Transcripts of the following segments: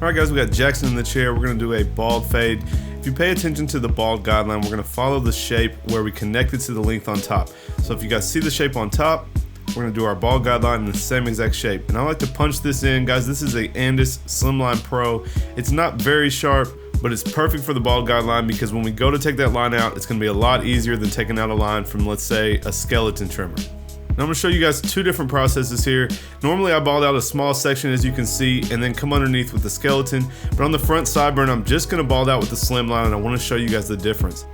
Alright guys, we got Jackson in the chair. We're going to do a bald fade. If you pay attention to the bald guideline, we're going to follow the shape where we connect it to the length on top. So if you guys see the shape on top, we're going to do our bald guideline in the same exact shape. And I like to punch this in, guys. This is a Andis Slimline Pro. It's not very sharp, but it's perfect for the bald guideline because when we go to take that line out, it's going to be a lot easier than taking out a line from, let's say, a skeleton trimmer. Now I'm going to show you guys two different processes here. Normally I bald out a small section, as you can see, and then come underneath with the skeleton, but on the front sideburn I'm just going to bald out with the slimline, and I want to show you guys the difference.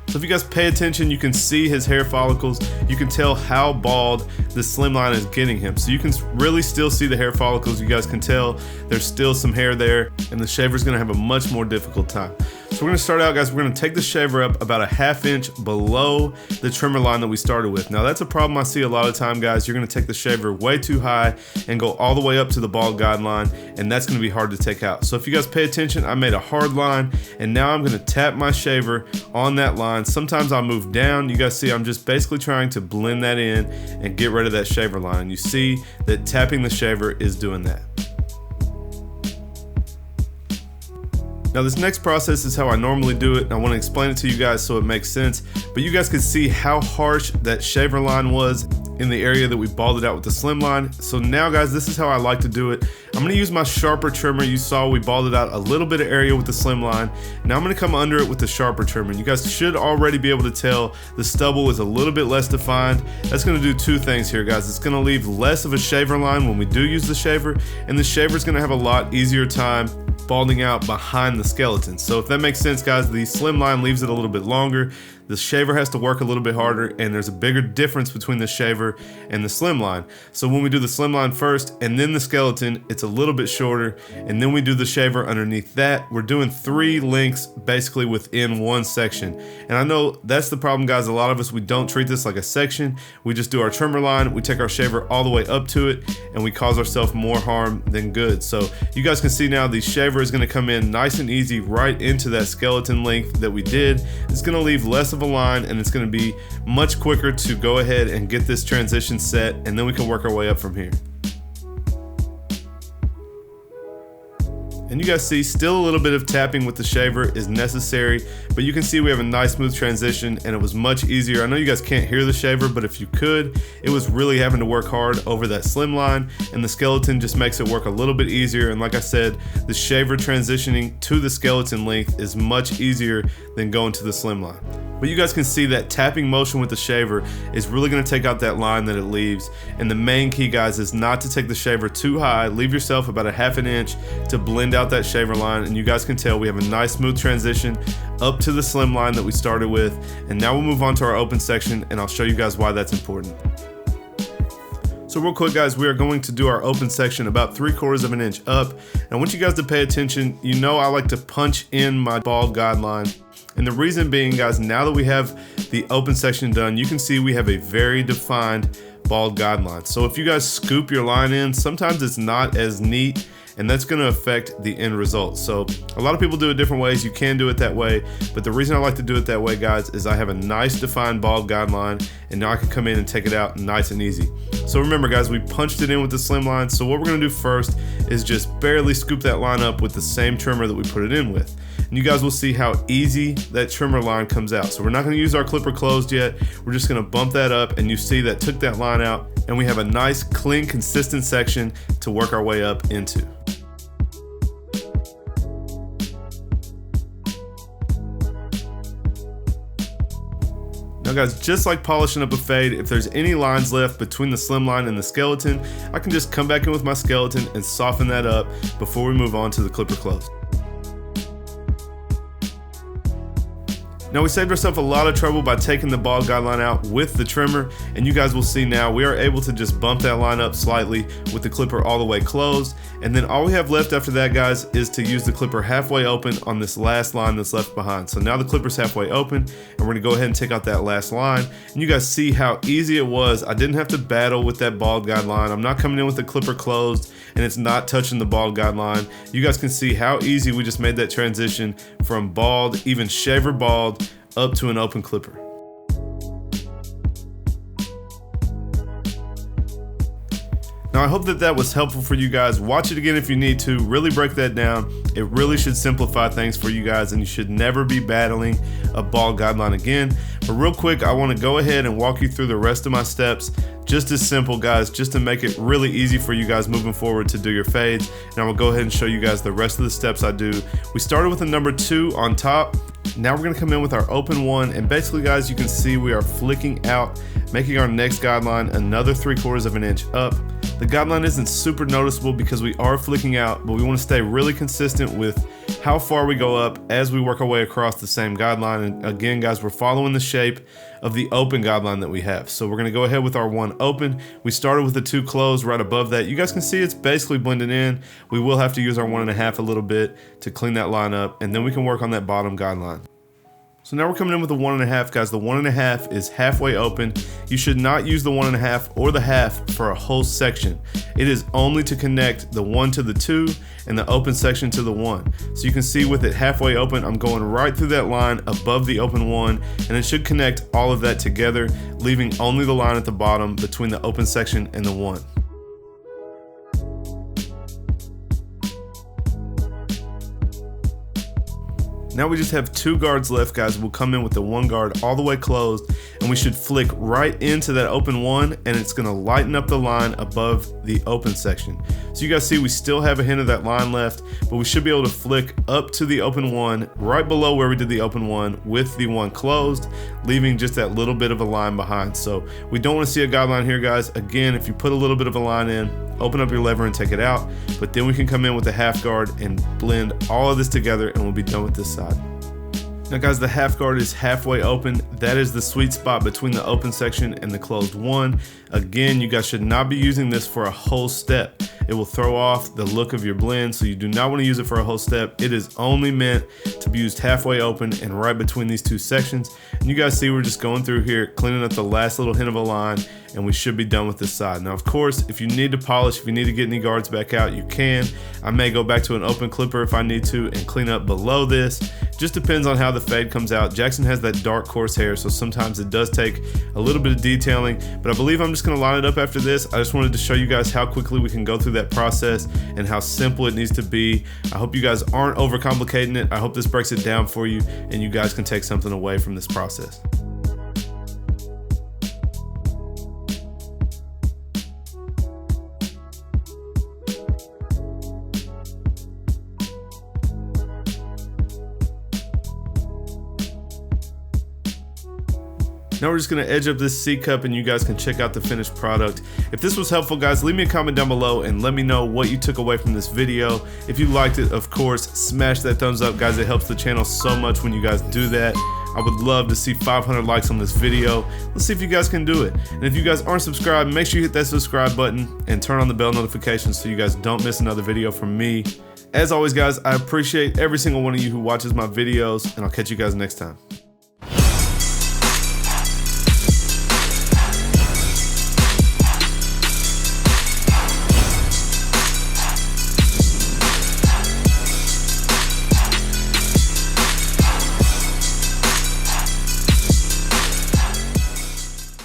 So if you guys pay attention, you can see his hair follicles. You can tell how bald the slimline is getting him. So you can really still see the hair follicles. You guys can tell there's still some hair there, and the shaver's going to have a much more difficult time. So we're going to start out, guys, we're going to take the shaver up about a ½ inch below the trimmer line that we started with. Now that's a problem I see a lot of time, guys. You're going to take the shaver way too high and go all the way up to the bald guideline, and that's going to be hard to take out. So if you guys pay attention, I made a hard line, and now I'm going to tap my shaver on that line. Sometimes I'll move down. You guys see I'm just basically trying to blend that in and get rid of that shaver line. And you see that tapping the shaver is doing that. Now this next process is how I normally do it, and I want to explain it to you guys so it makes sense, but you guys can see how harsh that shaver line was in the area that we balded out with the slim line. So now guys, this is how I like to do it. I'm going to use my sharper trimmer. You saw we balded out a little bit of area with the slim line. Now I'm going to come under it with the sharper trimmer. You guys should already be able to tell the stubble is a little bit less defined. That's going to do two things here, guys. It's going to leave less of a shaver line when we do use the shaver, and the shaver is going to have a lot easier time balding out behind the skeleton. So if that makes sense, guys, the slim line leaves it a little bit longer. The shaver has to work a little bit harder, and there's a bigger difference between the shaver and the slim line. So when we do the slim line first and then the skeleton, it's a little bit shorter, and then we do the shaver underneath that. We're doing 3 lengths basically within one section. And I know that's the problem, guys. A lot of us, we don't treat this like a section. We just do our trimmer line, we take our shaver all the way up to it, and we cause ourselves more harm than good. So you guys can see now the shaver is going to come in nice and easy right into that skeleton length that we did. It's going to leave less of a line, and it's going to be much quicker to go ahead and get this transition set, and then we can work our way up from here. And you guys see still a little bit of tapping with the shaver is necessary, but you can see we have a nice smooth transition, and it was much easier. I know you guys can't hear the shaver, but if you could, it was really having to work hard over that slim line, and the skeleton just makes it work a little bit easier. And like I said, the shaver transitioning to the skeleton length is much easier than going to the slim line. But you guys can see that tapping motion with the shaver is really going to take out that line that it leaves. And the main key, guys, is not to take the shaver too high. Leave yourself about a ½ inch to blend out that shaver line. And you guys can tell we have a nice smooth transition up to the slim line that we started with. And now we'll move on to our open section, and I'll show you guys why that's important. So real quick, guys, we are going to do our open section about 3/4 of an inch up. And I want you guys to pay attention. You know I like to punch in my bald guideline. And the reason being, guys, now that we have the open section done, you can see we have a very defined bald guideline. So if you guys scoop your line in, sometimes it's not as neat, and that's going to affect the end result. So a lot of people do it different ways. You can do it that way, but the reason I like to do it that way, guys, is I have a nice defined bald guideline, and now I can come in and take it out nice and easy. So remember, guys, we punched it in with the slim line. So what we're going to do first is just barely scoop that line up with the same trimmer that we put it in with. And you guys will see how easy that trimmer line comes out. So we're not going to use our clipper closed yet. We're just going to bump that up, and you see that took that line out, and we have a nice, clean, consistent section to work our way up into. Now guys, just like polishing up a fade, if there's any lines left between the slim line and the skeleton, I can just come back in with my skeleton and soften that up before we move on to the clipper close. Now we saved ourselves a lot of trouble by taking the bald guideline out with the trimmer, and you guys will see now we are able to just bump that line up slightly with the clipper all the way closed, and then all we have left after that, guys, is to use the clipper halfway open on this last line that's left behind. So now the clipper's halfway open, and we're gonna go ahead and take out that last line, and you guys see how easy it was. I didn't have to battle with that bald guideline. I'm not coming in with the clipper closed, and it's not touching the bald guideline. You guys can see how easy we just made that transition from bald, even shaver bald, up to an open clipper. Now I hope that that was helpful for you guys. Watch it again if you need to. Really break that down. It really should simplify things for you guys, and you should never be battling a bald guideline again. But real quick, I want to go ahead and walk you through the rest of my steps. Just as simple, guys, just to make it really easy for you guys moving forward to do your fades. And I will go ahead and show you guys the rest of the steps I do. We started with a number 2 on top. Now we're gonna come in with our open 1, and basically, guys, you can see we are flicking out, making our next guideline another 3/4 of an inch up. The guideline isn't super noticeable because we are flicking out, but we want to stay really consistent with how far we go up as we work our way across the same guideline. And again, guys, we're following the shape of the open guideline that we have. So we're gonna go ahead with our 1 open. We started with the 2 closed right above that. You guys can see it's basically blending in. We will have to use our 1.5 a little bit to clean that line up, and then we can work on that bottom guideline. So now we're coming in with the 1.5, guys. The 1.5 is halfway open. You should not use the 1.5 or the half for a whole section. It is only to connect the 1 to the 2 and the open section to the 1. So you can see with it halfway open, I'm going right through that line above the open 1, and it should connect all of that together, leaving only the line at the bottom between the open section and the 1. Now we just have 2 guards left, guys. We'll come in with the 1 guard all the way closed, and we should flick right into that open 1, and it's gonna lighten up the line above the open section. So you guys see we still have a hint of that line left, but we should be able to flick up to the open 1, right below where we did the open 1 with the 1 closed, leaving just that little bit of a line behind. So we don't wanna see a guideline here, guys. Again, if you put a little bit of a line in, open up your lever and take it out, but then we can come in with the half guard and blend all of this together, and we'll be done with this side. Now guys, the half guard is halfway open. That is the sweet spot between the open section and the closed 1. Again, you guys should not be using this for a whole step. It will throw off the look of your blend, so you do not want to use it for a whole step. It is only meant to be used halfway open and right between these 2 sections. And you guys see we're just going through here, cleaning up the last little hint of a line, and we should be done with this side. Now, of course, if you need to polish, if you need to get any guards back out, you can. I may go back to an open clipper if I need to and clean up below this. Just depends on how the fade comes out. Jackson has that dark coarse hair, so sometimes it does take a little bit of detailing, but I believe I'm just gonna line it up after this. I just wanted to show you guys how quickly we can go through that process and how simple it needs to be. I hope you guys aren't overcomplicating it. I hope this breaks it down for you and you guys can take something away from this process. Now we're just gonna edge up this C cup and you guys can check out the finished product. If this was helpful, guys, leave me a comment down below and let me know what you took away from this video. If you liked it, of course, smash that thumbs up, guys. It helps the channel so much when you guys do that. I would love to see 500 likes on this video. Let's see if you guys can do it. And if you guys aren't subscribed, make sure you hit that subscribe button and turn on the bell notifications so you guys don't miss another video from me. As always, guys, I appreciate every single one of you who watches my videos, and I'll catch you guys next time.